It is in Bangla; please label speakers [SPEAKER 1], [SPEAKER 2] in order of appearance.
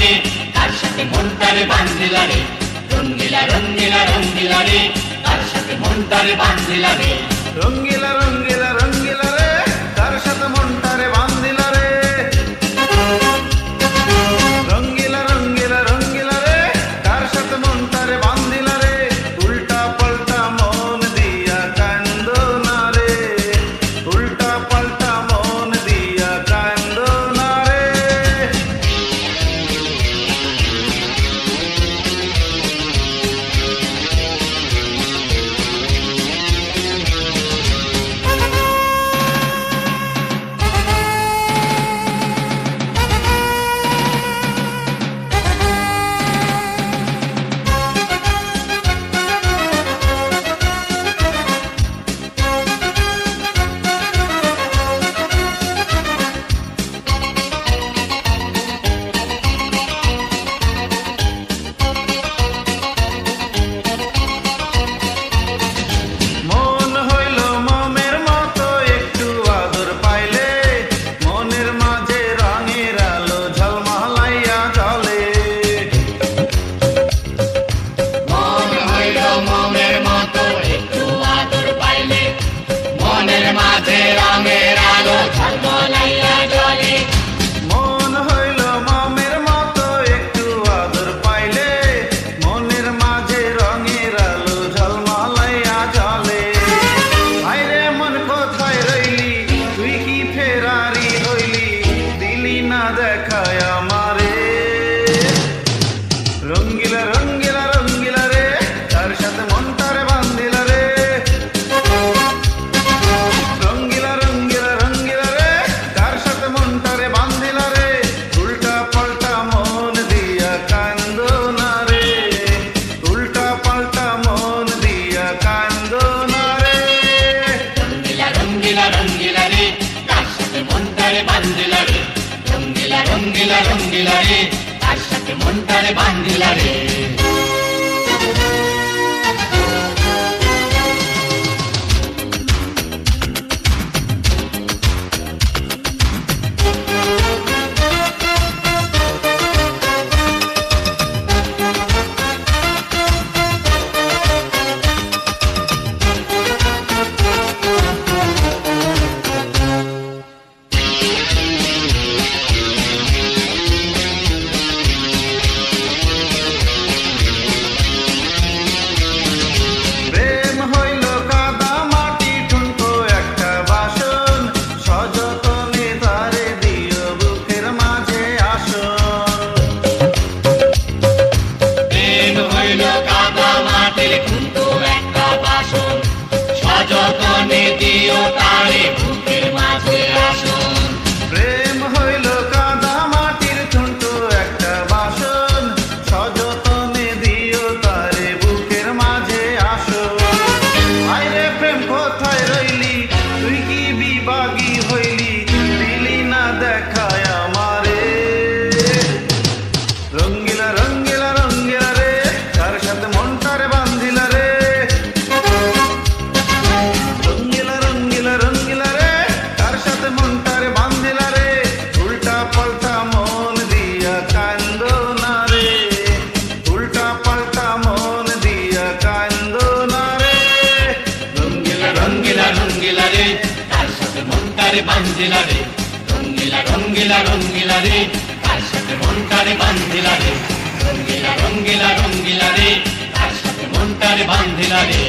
[SPEAKER 1] রে, তার সাথে মনটারে বান্ধিলা রে। রঙ্গিলা রঙ্গিলা রঙ্গিলা রে, তার সাথে মনটারে বান্ধিলা রে।
[SPEAKER 2] রঙ্গিলা রঙ্গিলা রঙ্গিলা রে, তার সাথে মনটারে বান্ধিলা রে। রঙ্গিলা রঙ্গিলা রঙ্গিলা রে, তার সাথে মনটারে বান্ধিলা রে। উল্টা পাল্টা মন দিয়া কান্দো না রে, উল্টা পাল্টা মন দিয়া কান্দো না রে। মন হইল মমের মতো, একটু আদর পাইলে মনের মাঝে রঙের আলো ঝলমলাইয়া জ্বলে।
[SPEAKER 1] মন হইল মমের মতো, একটু আদর পাইলে মনের মাঝে রঙের আলো ঝলমলাইয়া জ্বলে।
[SPEAKER 2] মন হইল মমের মতো, একটু আদর পাইলে মনের মাঝে রঙের আলো ঝলমলাইয়া জ্বলে। আইরে মন কোথায় রইলি, তুই কি ফেরারি হইলি, দিলি না দেখায় আমারে। রঙ্গিলা রঙ্গিলা রঙ্গিলা রে, তার সাথে মনটারে বান্ধিলা রে। রঙ্গিলা রঙ্গিলা রঙ্গিলা রে, তার সাথে মনটারে বান্ধিলা রে। উল্টা পাল্টা মন দিয়া কান্দো না রে, উল্টা পাল্টা মন দিয়া কান্দো না রে।
[SPEAKER 1] রঙ্গিলা রঙ্গিলা রঙ্গিলা রে, তার সাথে মনটারে বান্ধিলা রে। রঙ্গিলা রঙ্গিলা রঙ্গিলা রে, তার সাথে মনটারে বান্ধিলা রে।
[SPEAKER 2] প্রেম হইল কাদা মাটি ঠুনকো একটা বাসন, সযতনে তারে দিও বুকের মাঝে আসন।
[SPEAKER 1] প্রেম হইল কাদা মাটির কিন্তু একটা বাসন, সযতনে দিও তারে বুকের মাঝে আসন।
[SPEAKER 2] প্রেম হইল কাদা মাটির ঠুনকো একটা বাসন, সযতনে দিও তারে বুকের মাঝে আসন। আইরে প্রেম কোথায় রইলি, তুই কি বিবাগী হইলি, দিলি না দেখায় আমারে। রঙ্গিলা রঙ্গিলা রঙ্গিলা রে, তার সাথে মনটারে বান্ধিলা রে। রঙ্গিলা রঙ্গিলা রঙ্গিলা রে, তার সাথে মনটারে বান্ধিলা রে। উল্টা পাল্টা মন দিয়া কান্দো না রে, উল্টা পাল্টা মন দিয়া কান্দো না রে। রঙ্গিলা
[SPEAKER 1] রঙ্গিলা রঙ্গিলা রে, তার সাথে মনটারে বান্ধিলা রে। রঙ্গিলা রঙ্গিলা রঙ্গিলা রে, তার সাথে মনটারে বান্ধিলা রে। রঙ্গিলা রঙ্গিলা রঙ্গিলা রে, তার সাথে মনটারে বান্ধিলা রে।